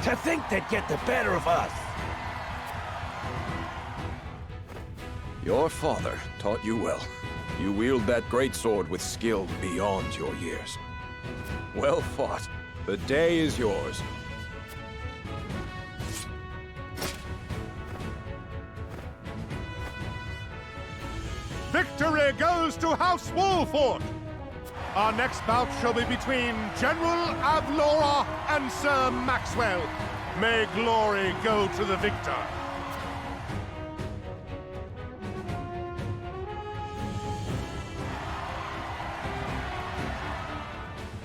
To think they'd get the better of us! Your father taught you well. You wield that greatsword with skill beyond your years. Well fought. The day is yours. Victory goes to House Wolfort! Our next bout shall be between General Avlora and Sir Maxwell. May glory go to the victor.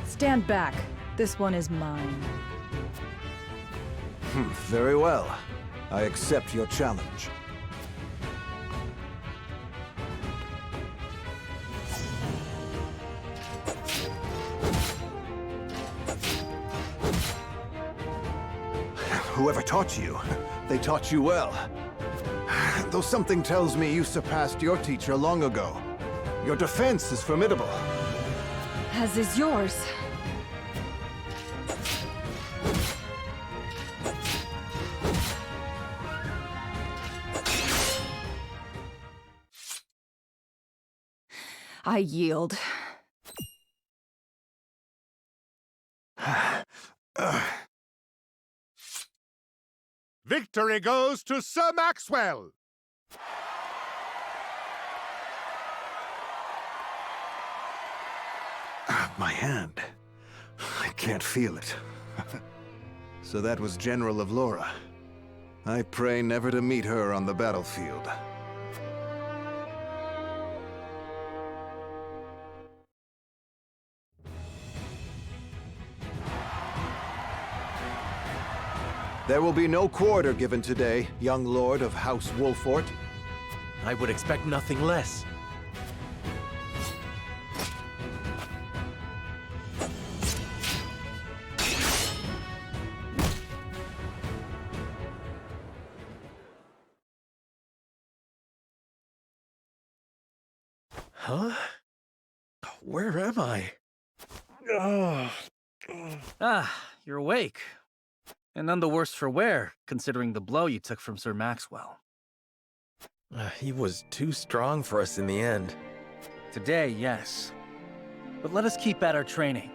Stand back. This one is mine. Very well. I accept your challenge. Whoever taught you, they taught you well. Though something tells me you surpassed your teacher long ago. Your defense is formidable. As is yours. I yield. Victory goes to Sir Maxwell! My hand. I can't feel it. So that was General Avlora. I pray never to meet her on the battlefield. There will be no quarter given today, young lord of House Wolfort. I would expect nothing less. Huh? Where am I? You're awake. And none the worse for wear, considering the blow you took from Sir Maxwell. He was too strong for us in the end. Today, yes. But let us keep at our training.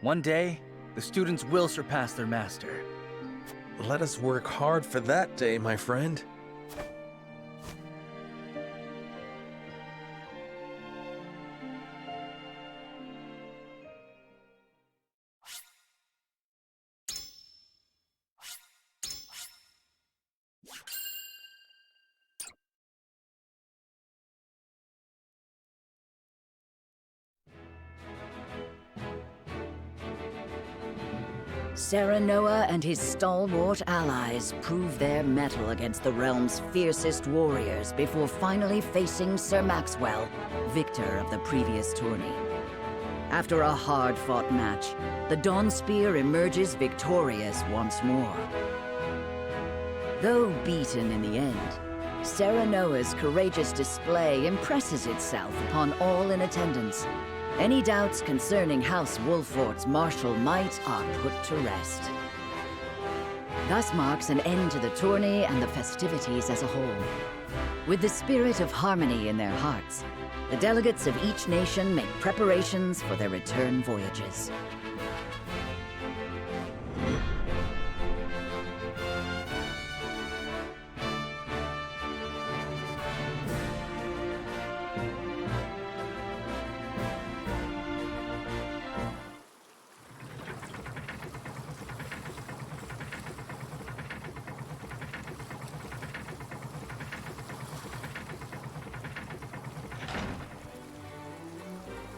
One day, the students will surpass their master. Let us work hard for that day, my friend. Serenoa and his stalwart allies prove their mettle against the realm's fiercest warriors before finally facing Sir Maxwell, victor of the previous tourney. After a hard-fought match, the Dawn Spear emerges victorious once more. Though beaten in the end, Serenoa's courageous display impresses itself upon all in attendance. Any doubts concerning House Wolfort's martial might are put to rest. Thus marks an end to the tourney and the festivities as a whole. With the spirit of harmony in their hearts, the delegates of each nation make preparations for their return voyages.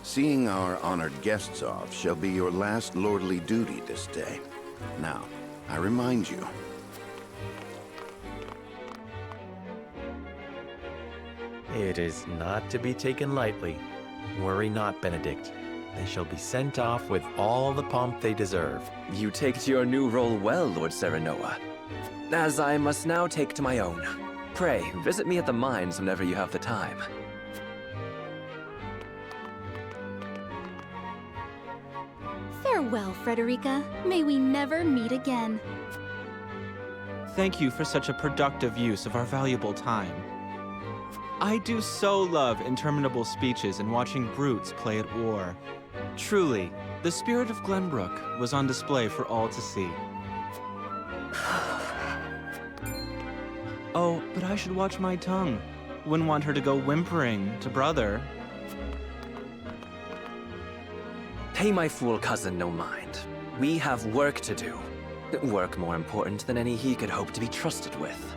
Seeing our honored guests off shall be your last lordly duty this day. Now, I remind you. It is not to be taken lightly. Worry not, Benedict. They shall be sent off with all the pomp they deserve. You take to your new role well, Lord Serenoa. As I must now take to my own. Pray, visit me at the mines whenever you have the time. Farewell, Frederica. May we never meet again. Thank you for such a productive use of our valuable time. I do so love interminable speeches and watching brutes play at war. Truly, the spirit of Glenbrook was on display for all to see. Oh, but I should watch my tongue. Wouldn't want her to go whimpering to brother. Pay my fool cousin no mind. We have work to do. Work more important than any he could hope to be trusted with.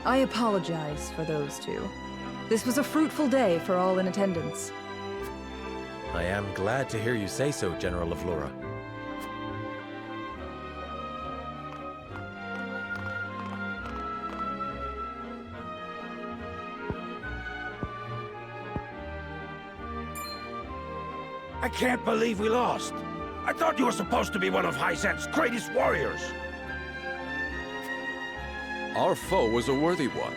I apologize for those two. This was a fruitful day for all in attendance. I am glad to hear you say so, General of Laura. I can't believe we lost. I thought you were supposed to be one of Hyzet's greatest warriors. Our foe was a worthy one.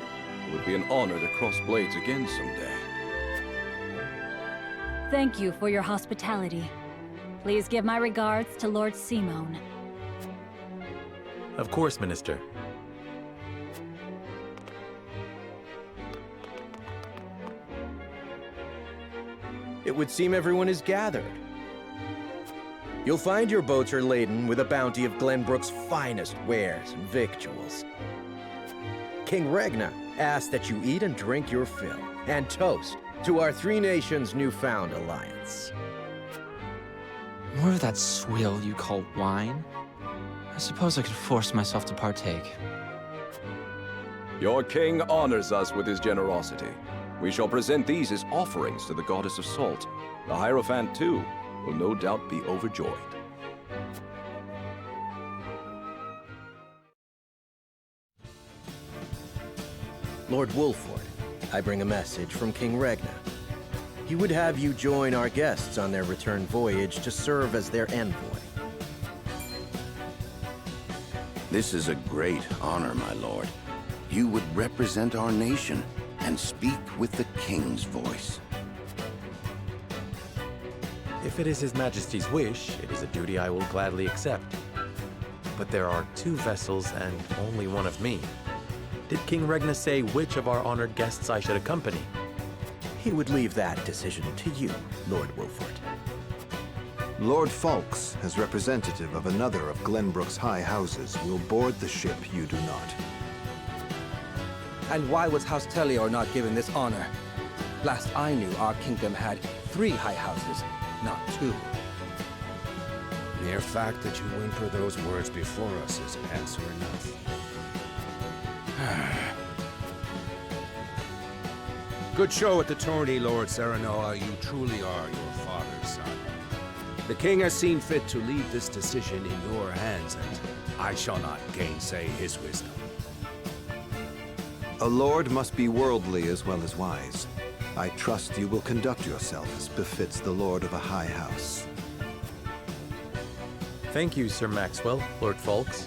It would be an honor to cross blades again someday. Thank you for your hospitality. Please give my regards to Lord Simone. Of course, Minister. It would seem everyone is gathered. You'll find your boats are laden with a bounty of Glenbrook's finest wares and victuals. King Regna asks that you eat and drink your fill, and toast to our three nations' newfound alliance. More of that swill you call wine? I suppose I could force myself to partake. Your king honors us with his generosity. We shall present these as offerings to the goddess of salt. The Hierophant, too, will no doubt be overjoyed. Lord Wolford, I bring a message from King Regna. He would have you join our guests on their return voyage to serve as their envoy. This is a great honor, my lord. You would represent our nation and speak with the king's voice. If it is His Majesty's wish, it is a duty I will gladly accept. But there are 2 vessels and only one of me. Did King Regna say which of our honored guests I should accompany? He would leave that decision to you, Lord Wolford. Lord Falks, as representative of another of Glenbrook's high houses, will board the ship you do not. And why was House Tellior not given this honor? Last I knew, our kingdom had 3 high houses, not 2. Mere fact that you whimper those words before us is answer enough. Good show at the tourney, Lord Serenoa. You truly are your father's son. The king has seen fit to leave this decision in your hands, and I shall not gainsay his wisdom. A lord must be worldly as well as wise. I trust you will conduct yourself as befits the lord of a high house. Thank you, Sir Maxwell, Lord Falks.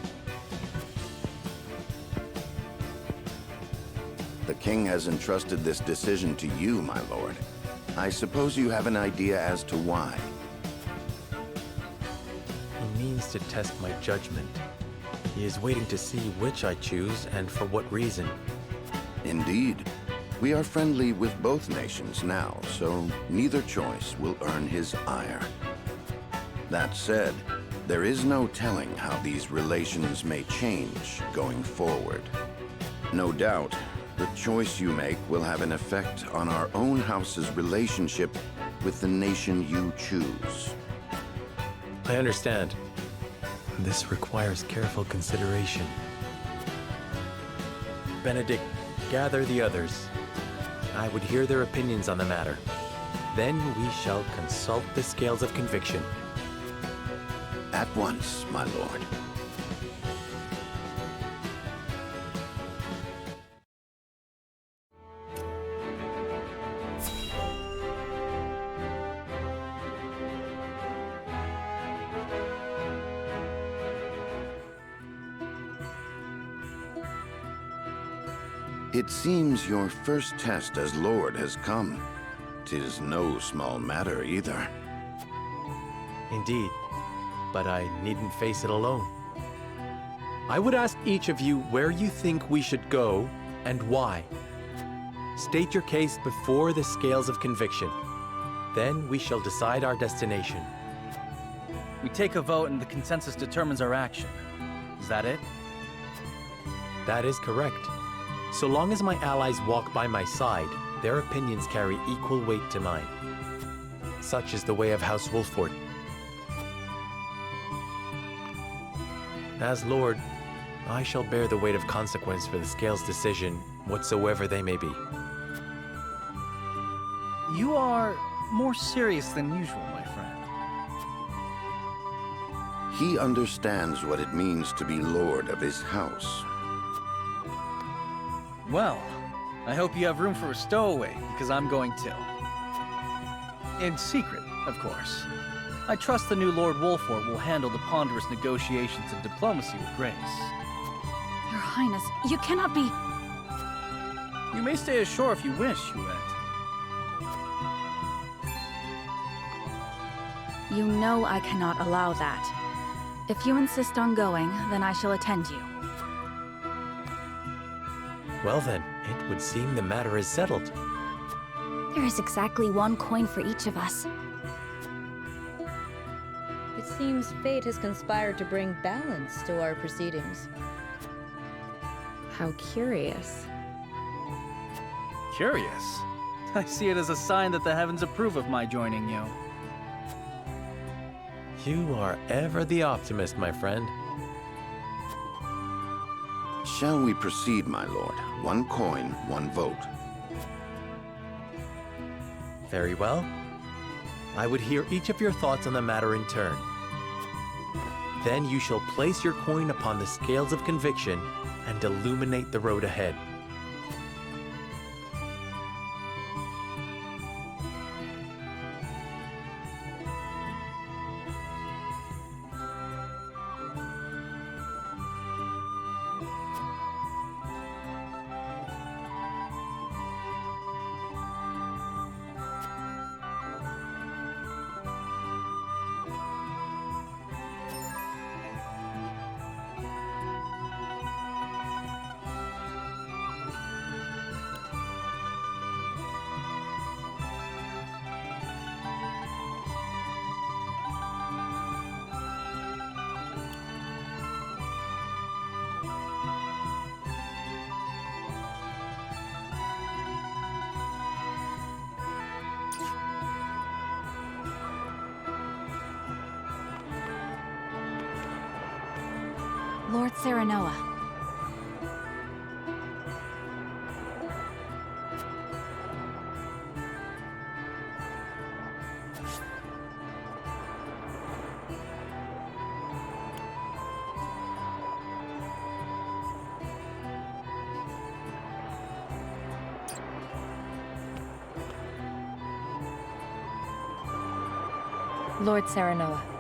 The king has entrusted this decision to you, my lord. I suppose you have an idea as to why. He means to test my judgment. He is waiting to see which I choose and for what reason. Indeed. We are friendly with both nations now, so neither choice will earn his ire. That said, there is no telling how these relations may change going forward. No doubt, the choice you make will have an effect on our own house's relationship with the nation you choose. I understand. This requires careful consideration. Benedict, gather the others. I would hear their opinions on the matter. Then we shall consult the scales of conviction. At once, my lord. It seems your first test as lord has come. 'Tis no small matter either. Indeed, but I needn't face it alone. I would ask each of you where you think we should go and why. State your case before the scales of conviction. Then we shall decide our destination. We take a vote and the consensus determines our action. Is that it? That is correct. So long as my allies walk by my side, their opinions carry equal weight to mine. Such is the way of House Wolffort. As Lord, I shall bear the weight of consequence for the Scales' decision, whatsoever they may be. You are more serious than usual, my friend. He understands what it means to be lord of his house. Well, I hope you have room for a stowaway, because I'm going to. In secret, of course. I trust the new Lord Wolffort will handle the ponderous negotiations and diplomacy with grace. Your Highness, you cannot be... You may stay ashore if you wish, Huette. You know I cannot allow that. If you insist on going, then I shall attend you. Well then, it would seem the matter is settled. There is exactly one coin for each of us. It seems fate has conspired to bring balance to our proceedings. How curious. Curious? I see it as a sign that the heavens approve of my joining you. You are ever the optimist, my friend. Shall we proceed, my lord? One coin, one vote. Very well. I would hear each of your thoughts on the matter in turn. Then you shall place your coin upon the scales of conviction and illuminate the road ahead. Lord Serenoa. Lord Serenoa.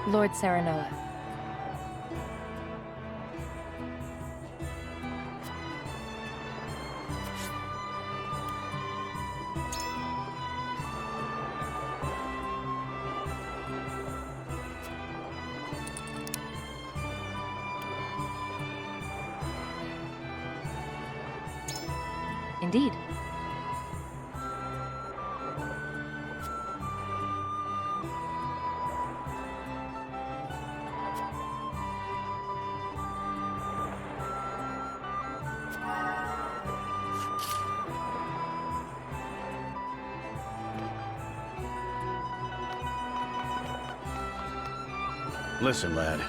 Lord Serenoa. Indeed. Listen, lad.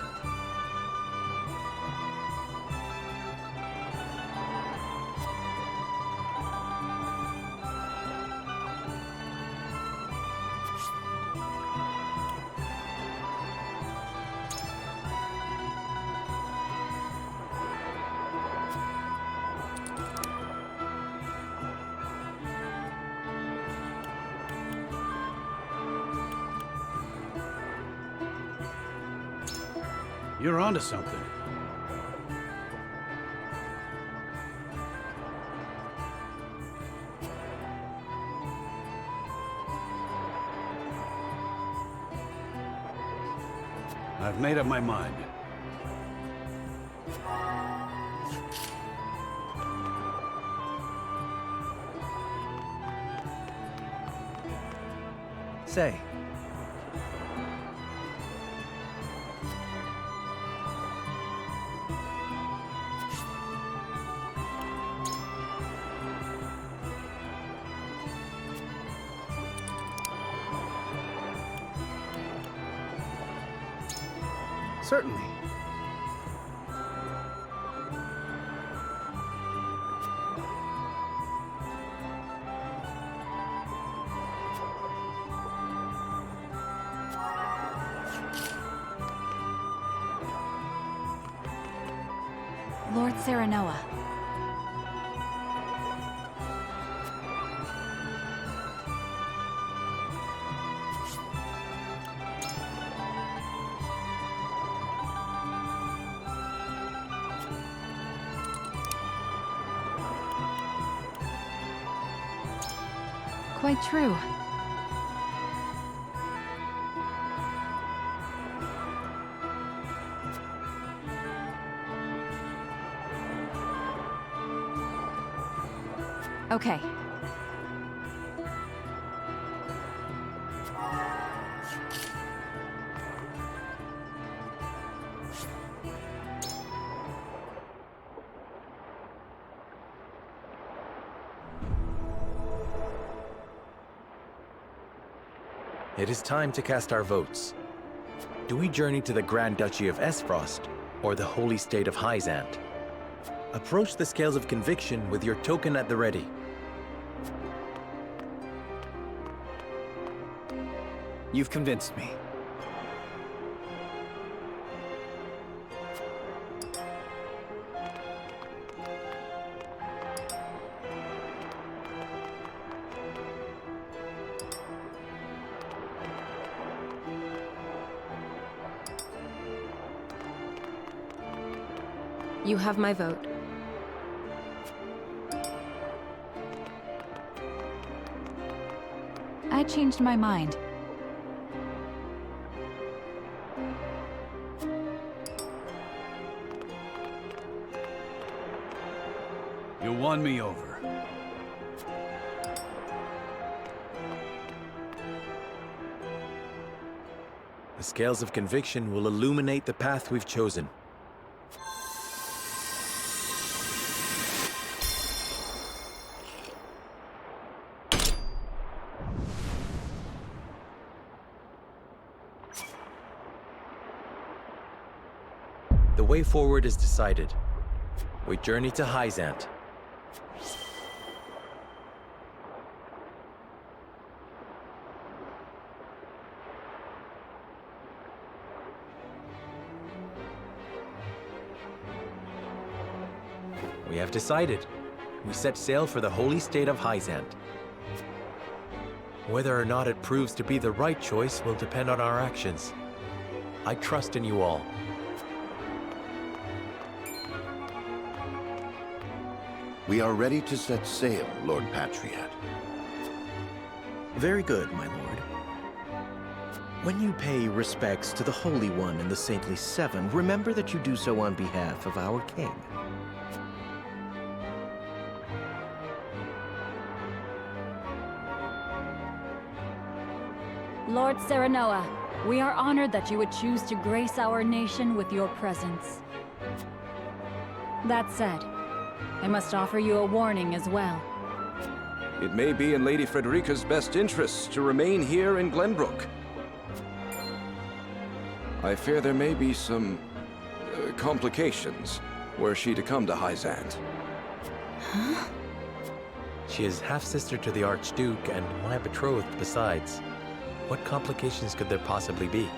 You're onto something. I've made up my mind. Say. Certainly. Lord Serenoa. Quite true. Okay. It is time to cast our votes. Do we journey to the Grand Duchy of Esfrost, or the Holy State of Hyzant? Approach the scales of conviction with your token at the ready. You've convinced me. You have my vote. I changed my mind. You won me over. The scales of conviction will illuminate the path we've chosen. The way forward is decided. We journey to Hyzant. We have decided. We set sail for the Holy State of Hyzant. Whether or not it proves to be the right choice will depend on our actions. I trust in you all. We are ready to set sail, Lord Patriot. Very good, my lord. When you pay respects to the Holy One and the Saintly Seven, remember that you do so on behalf of our king. Lord Serenoa, we are honored that you would choose to grace our nation with your presence. That said, I must offer you a warning as well. It may be in Lady Frederica's best interests to remain here in Glenbrook. I fear there may be some complications were she to come to Hyzant. Huh? She is half-sister to the Archduke and my betrothed besides. What complications could there possibly be?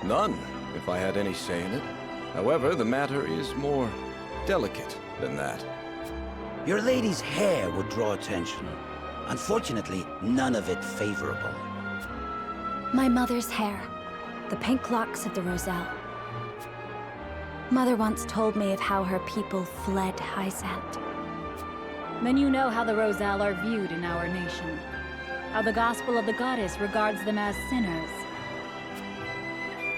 None, if I had any say in it. However, the matter is more delicate than that. Your lady's hair would draw attention. Unfortunately, none of it favorable. My mother's hair. The pink locks of the Roselle. Mother once told me of how her people fled Hyzant. Then you know how the Roselle are viewed in our nation. How the Gospel of the Goddess regards them as sinners.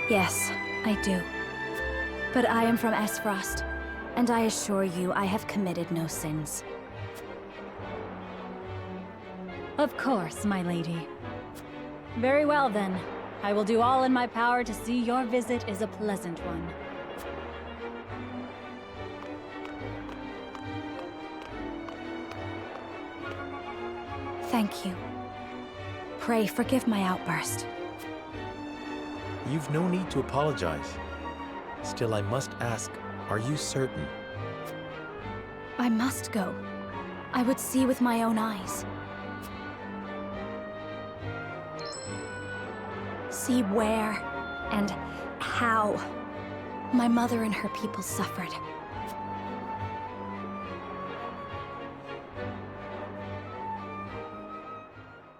Yes, I do. But I am from Esfrost, and I assure you I have committed no sins. Of course, my lady. Very well then. I will do all in my power to see your visit is a pleasant one. Thank you. Pray forgive my outburst. You've no need to apologize. Still, I must ask, are you certain? I must go. I would see with my own eyes. See where and how my mother and her people suffered.